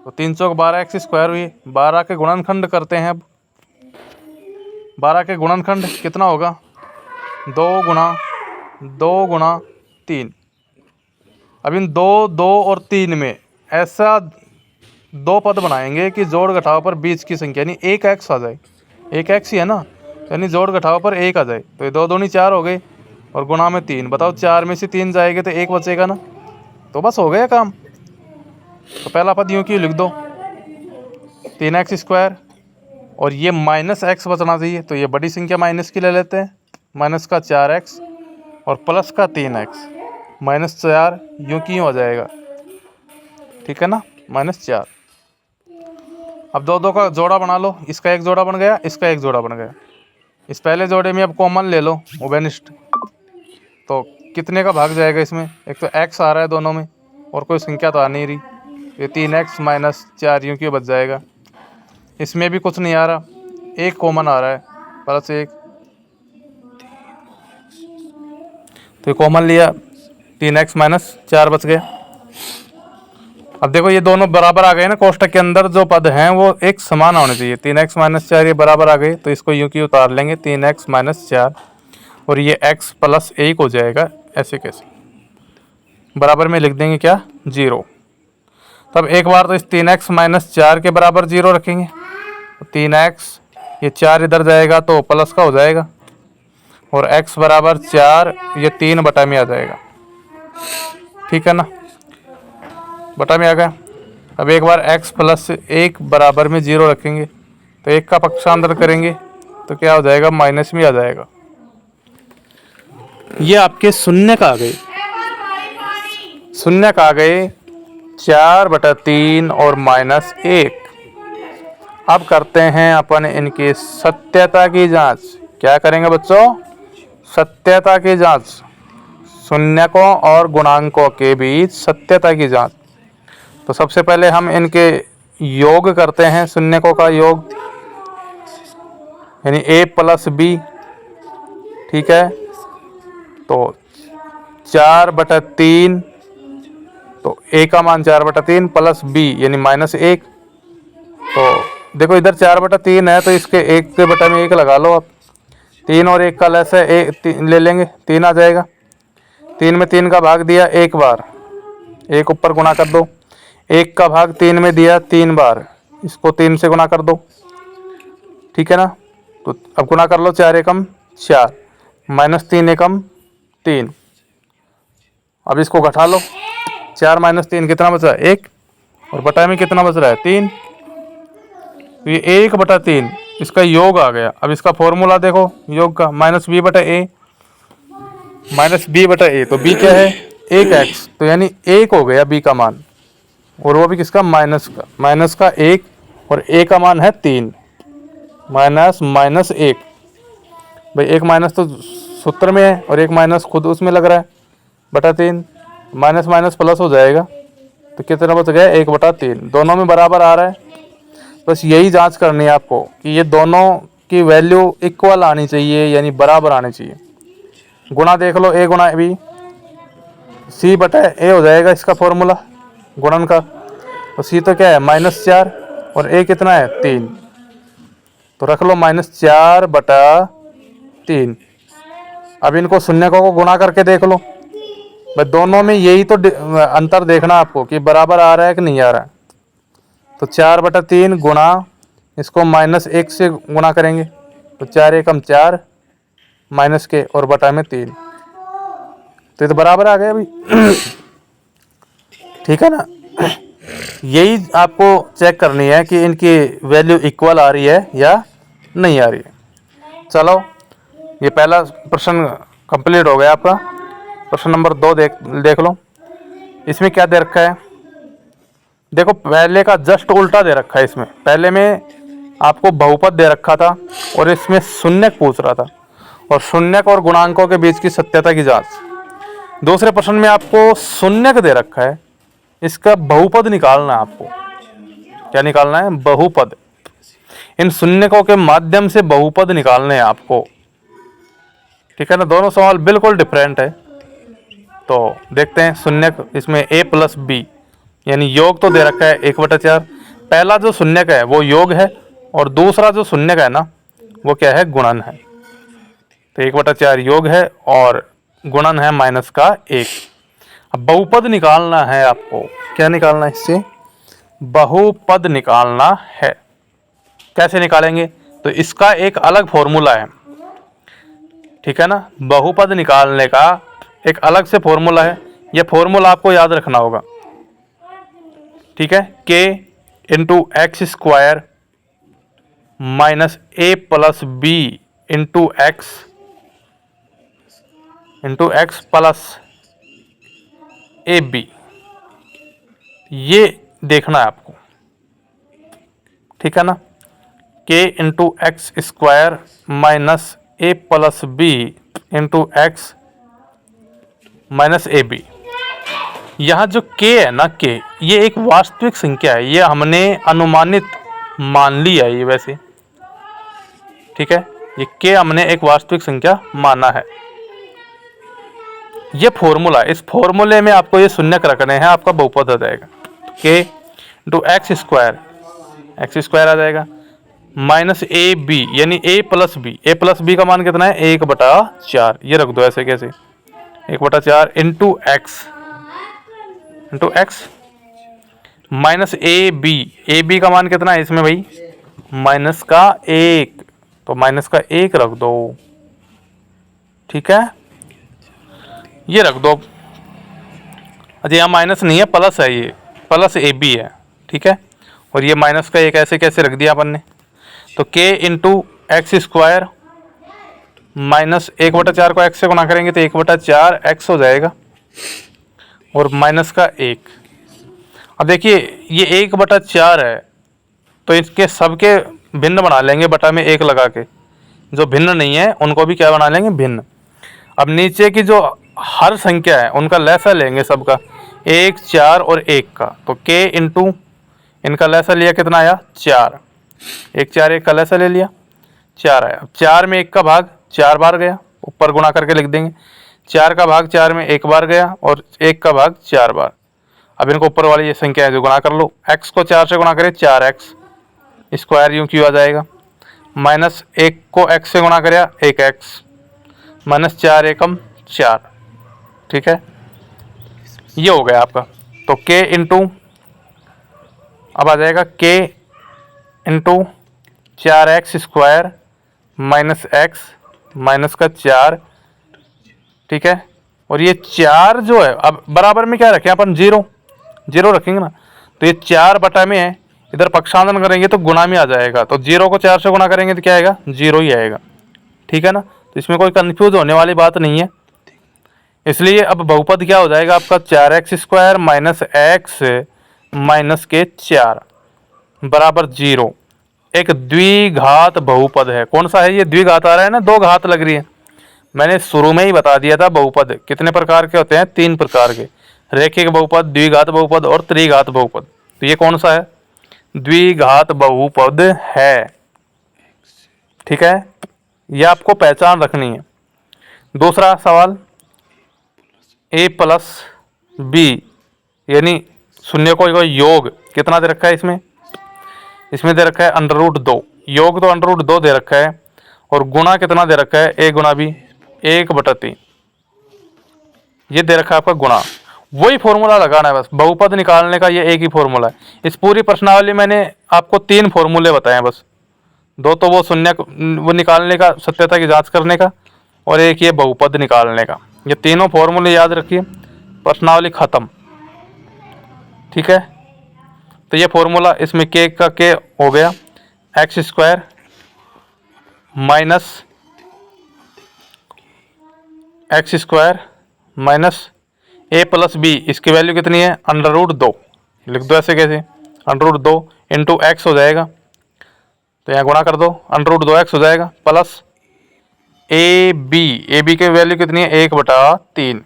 तो 3 चौक 12x स्क्वायर हुई, 12 के गुणनखंड करते हैं। अब 12 के गुणनखंड कितना होगा 2 गुणा 3। अब इन 2 और 3 में ऐसा 2 पद बनाएंगे कि जोड़ घटाव पर बीच की संख्या यानी 1x आ जाए, 1x ही है ना, यानी जोड़ घटाव पर 1 आ जाए। तो ये 2 दूनी 4 हो गए और गुणा में 3। बताओ 4 में से 3 जाएंगे तो 1 बचेगा ना, तो बस हो गया काम। तो पहला पद यूँ क्यों लिख दो 3x स्क्वायर, और ये -x बचना चाहिए, तो ये बड़ी संख्या माइनस की ले लेते हैं, माइनस का 4x और प्लस का 3x, -4 यूँ क्यों हो जाएगा, ठीक है ना, -4। अब 2 का जोड़ा बना लो, इसका एक जोड़ा बन गया, इसका एक जोड़ा बन गया। इस पहले जोड़े में अब कॉमन ले लो उभयनिष्ठ, तो कितने का भाग जाएगा इसमें, एक तो x आ रहा है दोनों में और कोई संख्या तो आ नहीं रही, ये 3x -4 यूँ क्यों बच जाएगा। इसमें भी कुछ नहीं आ रहा, एक कॉमन आ रहा है +1, तो ये कॉमन लिया 3x -4 बच गया। अब देखो ये दोनों बराबर आ गए ना, कोष्टक के अंदर जो पद हैं वो एक समान होने चाहिए। 3x -4 ये बराबर आ गए, तो इसको यूँ की उतार लेंगे 3x -4 और ये x + 1 हो जाएगा। ऐसे कैसे बराबर में लिख देंगे क्या 0। तब एक बार तो इस 3x -4 के बराबर 0 रखेंगे, तो 3x ये 4 इधर जाएगा तो प्लस का हो जाएगा, और x बराबर 4 ये 3 बटा में आ जाएगा, ठीक है ना, बटा में आ गया। अब एक बार x + 1 बराबर में 0 रखेंगे, तो 1 का पक्षांतर करेंगे तो क्या हो जाएगा माइनस में आ जाएगा। ये आपके शून्य का आ गए, शून्य का आ गए 4/3 और -1। अब करते हैं अपन इनकी सत्यता की जांच। क्या करेंगे बच्चों, सत्यता की जांच, शून्यकों और गुणांकों के बीच सत्यता की जांच। तो सबसे पहले हम इनके योग करते हैं, शून्यकों का योग यानी a + b, ठीक है। तो 4/3, तो a का मान 4/3 प्लस b यानी -1। तो देखो इधर 4/3 है, तो इसके 1 के बटा में 1 लगा लो आप, 3 और 1 का लेस है, 1 ले लेंगे 3 आ जाएगा। 3 में 3 का भाग दिया 1 बार, 1 ऊपर गुणा कर दो, 1 का भाग 3 में दिया 3 बार, इसको 3 से गुणा कर दो, ठीक है ना। तो अब गुणा कर लो 4 एकम 4 -3 एकम 3। अब इसको घटा लो, 4 - 3 कितना बचा 1, और बटा में कितना बच रहा है 3। तो ये 1/3 इसका योग आ गया। अब इसका फॉर्मूला देखो योग का, -b/a, -b/a, तो b क्या है 1x, तो यानी 1 हो गया b का मान, और वो भी किसका, माइनस का 1, और a का मान है 3, -1। भाई एक माइनस तो सूत्र में है और एक माइनस खुद उसमें लग रहा है, /3, माइनस माइनस प्लस हो जाएगा, तो कितना बच गया 1/3, दोनों में बराबर आ रहा है। बस यही जांच करनी है आपको कि ये दोनों की वैल्यू इक्वल आनी चाहिए, यानी बराबर आनी चाहिए। गुणा देख लो, a गुणा b, c/a हो जाएगा इसका फॉर्मूला गुणन का, तो c तो क्या है -4, और a कितना है 3, तो रख लो -4/3। अब इनको शून्यकों को गुणा करके देख लो, भाई दोनों में यही तो अंतर देखना आपको कि बराबर आ रहा है कि नहीं आ रहा है। तो 4/3 गुणा इसको -1 से गुणा करेंगे, तो 4 एकम 4 माइनस के और बटा में 3, तो ये तो बराबर आ गया अभी। ठीक है ना। यही आपको चेक करनी है कि इनकी वैल्यू इक्वल आ रही है या नहीं आ रही है। चलो, ये पहला प्रश्न कंप्लीट हो गया आपका। प्रश्न नंबर 2 देख लो, इसमें क्या दे रखा है। देखो पहले का जस्ट उल्टा दे रखा है। इसमें पहले में आपको बहुपद दे रखा था और इसमें शून्यक पूछ रहा था, और शून्यक और गुणांकों के बीच की सत्यता की जांच। दूसरे प्रश्न में आपको शून्यक दे रखा है, इसका बहुपद निकालना है आपको। क्या निकालना है, बहुपद। इन शून्यकों के माध्यम से बहुपद निकालने हैं आपको। ठीक है ना, दोनों सवाल बिल्कुल डिफरेंट है। तो देखते हैं शून्यक, इसमें a + b यानी योग तो दे रखा है 1/4। पहला जो शून्यक है वो योग है, और दूसरा जो शून्यक है ना वो क्या है, गुणन है। तो 1/4 योग है और गुणन है -1। अब बहुपद निकालना है आपको। क्या निकालना है, इससे बहुपद निकालना है। कैसे निकालेंगे, तो इसका एक अलग फॉर्मूला है। ठीक है ना, बहुपद निकालने का एक अलग से फॉर्मूला है। यह फॉर्मूला आपको याद रखना होगा। ठीक है, k × x² - a + b × x + ab, ये देखना है आपको। ठीक है ना, k × x² - a + b × x - ab। यहाँ जो k है ना, k ये एक वास्तविक संख्या है, ये हमने अनुमानित मान ली है ये वैसे। ठीक है, ये k हमने एक वास्तविक संख्या माना है। ये फॉर्मूला, इस फॉर्मूले में आपको ये शून्यक रखने हैं, आपका बहुपद आ जाएगा। k × x² आ जाएगा, -ab यानी a + b। a + b का मान कितना है 1/4, ये रख दो ऐसे कैसे 1/4 × x -ab। ab का मान कितना है इसमें भाई -1, तो -1 रख दो। ठीक है, ये रख दो। अच्छा यहाँ माइनस नहीं है, प्लस है, ये +ab है। ठीक है, और ये -1 ऐसे कैसे रख दिया अपन ने, तो k × x² -1/4 को x से गुणा करेंगे तो 1/4 x हो जाएगा, और -1। अब देखिए ये 1/4 है, तो इसके सबके भिन्न बना लेंगे बटा में 1 लगा के। जो भिन्न नहीं है उनको भी क्या बना लेंगे, भिन्न। अब नीचे की जो हर संख्या है उनका लैसा लेंगे सबका, 1, 4 और 1 का। तो k × इनका लैसा लिया, कितना आया 4, 1, 4, 1 का लैसा ले लिया, 4 आया। अब 4 में 1 का भाग 4 बार गया, ऊपर गुणा करके लिख देंगे। 4 का भाग 4 में 1 बार गया, और 1 का भाग 4 बार। अब इनको ऊपर वाली ये संख्या है जो गुणा कर लो, x को 4 से गुणा करें 4x, स्क्वायर यूँ क्यों आ जाएगा, -1 को x से गुणा करें 1x, -4 एकम 4। ठीक है, ये हो गया आपका। तो k × अब आ जाएगा k × 4x² -x -4। ठीक है, और ये 4 जो है, अब बराबर में क्या रखें अपन, 0 रखेंगे ना, तो ये 4 बटा में है, इधर पक्षांतरण करेंगे तो गुणा में आ जाएगा, तो 0 को 4 से गुणा करेंगे तो क्या आएगा, 0 ही आएगा। ठीक है ना, तो इसमें कोई कंफ्यूज होने वाली बात नहीं है। इसलिए अब बहुपद क्या हो जाएगा आपका, 4x² माइनस एक्स माइनस के 4 बराबर 0। एक द्विघात बहुपद है। कौन सा है ये, द्विघात आ रहा है ना, दो घात लग रही है। मैंने शुरू में ही बता दिया था बहुपद कितने प्रकार के होते हैं, 3 प्रकार के, रेखिक बहुपद, द्विघात बहुपद और त्रिघात बहुपद। तो ये कौन सा है, द्विघात बहुपद है। ठीक है, ये आपको पहचान रखनी है। दूसरा सवाल, a प्लस बी यानी शून्य को योग कितना दे रखा है इसमें, इसमें दे रखा है √2, योग तो √2 दे रखा है, और गुणा कितना दे रखा है, a गुणा बी 1/3, ये दे रखा है आपका गुणा। वही फॉर्मूला लगाना है बस, बहुपद निकालने का ये एक ही फॉर्मूला है। इस पूरी प्रश्नावली मैंने आपको 3 फॉर्मूले बताए हैं बस, 2 तो वो शून्य वो निकालने का, सत्यता की जांच करने का, और एक ये बहुपद निकालने का। ये तीनों फॉर्मूले याद रखिए, प्रश्नावली खत्म। ठीक है, तो ये फॉर्मूला इसमें के का के हो गया, x² minus x² minus a plus B, इसकी वैल्यू कितनी है, √2, लिख दो ऐसे कैसे, √2 इंटू एक्स हो जाएगा, तो यहाँ गुणा कर दो, √2x हो जाएगा, प्लस ए बी की वैल्यू कितनी है, 1/3।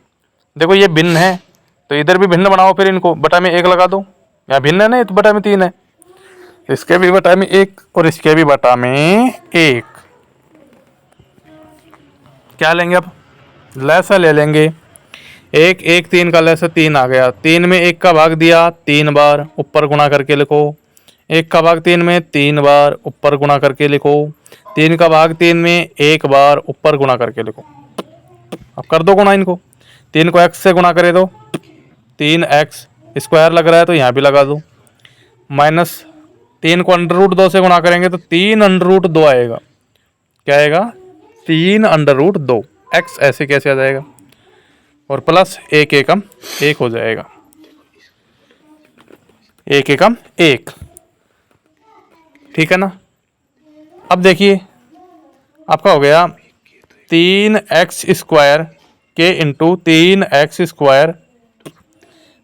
देखो ये भिन्न है, तो इधर भी भिन्न बनाओ, फिर इनको बटा में 1 लगा दो, यहाँ भिन्न है ना, तो बटा में 3 है, इसके भी बटा में 1 और इसके भी बटा में 1। क्या लेंगे अब, लैसा ले लेंगे, 1 1 3 का लैसा 3 आ गया, 3 में 1 का भाग दिया 3 बार, ऊपर गुणा करके लिखो, 1 का भाग 3 में 3 बार, ऊपर गुणा करके लिखो, 3 का भाग 3 में 1 बार, ऊपर गुणा करके लिखो। अब कर दो गुणा इनको, 3 को x से गुणा करे तो 3x² लग रहा है तो यहाँ भी लगा दो, माइनस 3 को √2 से गुणा करेंगे तो 3√2 आएगा, क्या आएगा, 3√2, x ऐसे कैसे आ जाएगा, और प्लस 1 एकम 1 हो जाएगा, 1 एकम 1। ठीक है ना, अब देखिए आपका हो गया 3x² के into 3x²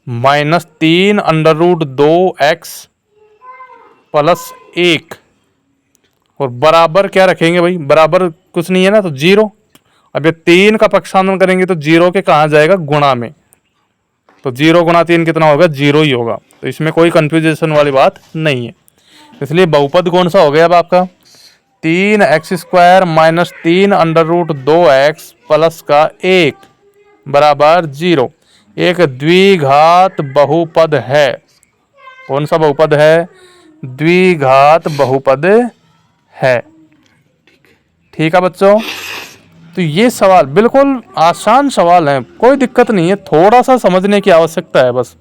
minus 3√2x plus 1, और बराबर क्या रखेंगे भाई, बराबर कुछ नहीं है ना, तो 0। अब ये 3 का पक्षांतरण करेंगे तो 0 के कहाँ जाएगा, गुणा में, तो 0 गुणा 3 कितना होगा, 0 ही होगा, तो इसमें कोई कंफ्यूजन वाली बात नहीं है। इसलिए बहुपद कौन सा हो गया अब आपका, 3x² माइनस 3√2x प्लस का 1 बराबर 0, एक द्विघात बहुपद है। कौन सा बहुपद है, द्विघात बहुपद है। ठीक है बच्चों, तो ये सवाल बिल्कुल आसान सवाल है, कोई दिक्कत नहीं है, थोड़ा सा समझने की आवश्यकता है बस।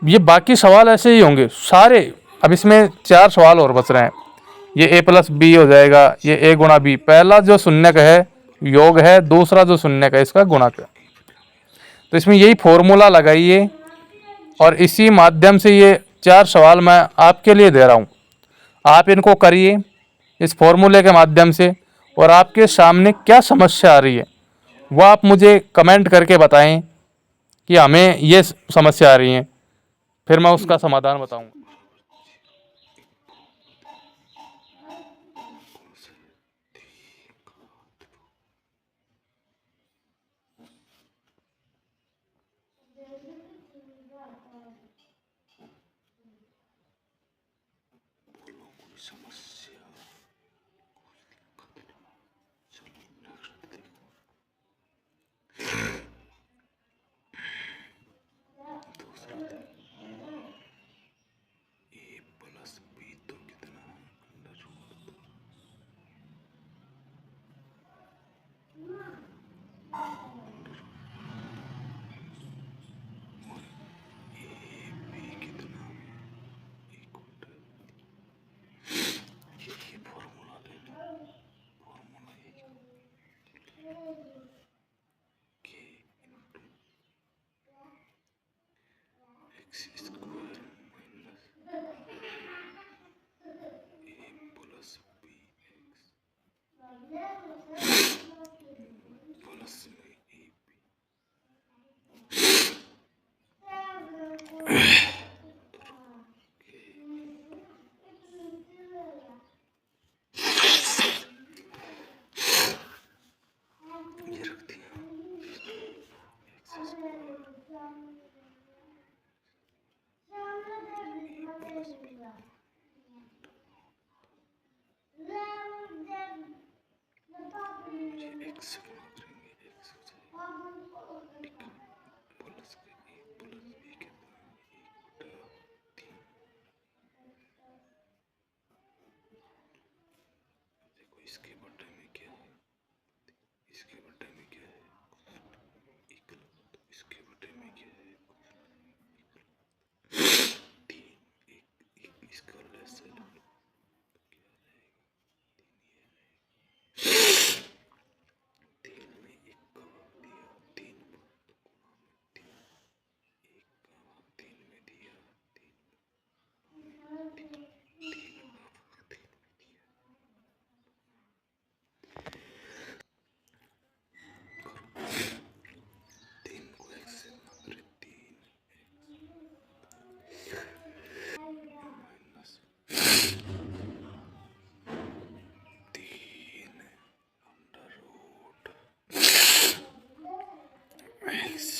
ये बाकी सवाल ऐसे ही होंगे सारे। अब इसमें 4 सवाल और बच रहे हैं, ये a प्लस बी हो जाएगा, ये a गुणा बी, पहला जो शून्यक है योग है, दूसरा जो शून्यक है इसका गुणक है। तो इसमें यही फॉर्मूला लगाइए, और इसी माध्यम से ये 4 सवाल मैं आपके लिए दे रहा हूँ, आप इनको करिए इस फॉर्मूले के माध्यम से, और आपके सामने क्या समस्या आ रही है वो आप मुझे कमेंट करके बताएं कि हमें ये समस्या आ रही है, फिर मैं उसका समाधान बताऊंगा। इसके बटे में क्या है, इसके बटे में क्या है, इसके बटे में क्या है, तीन, एक इसका लेस है, तीन में एक का भाग दिया, तीन एक का भाग तीन में दिया, तीन का भाग तीन में दिया, तीन को एक से भाग रहे, तीन माइनस तीन अंडर रूट एक्स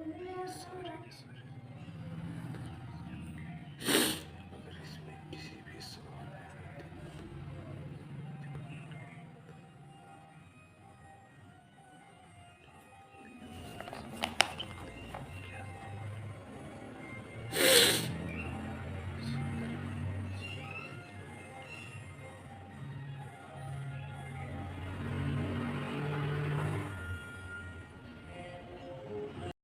प्लस सारे के सारे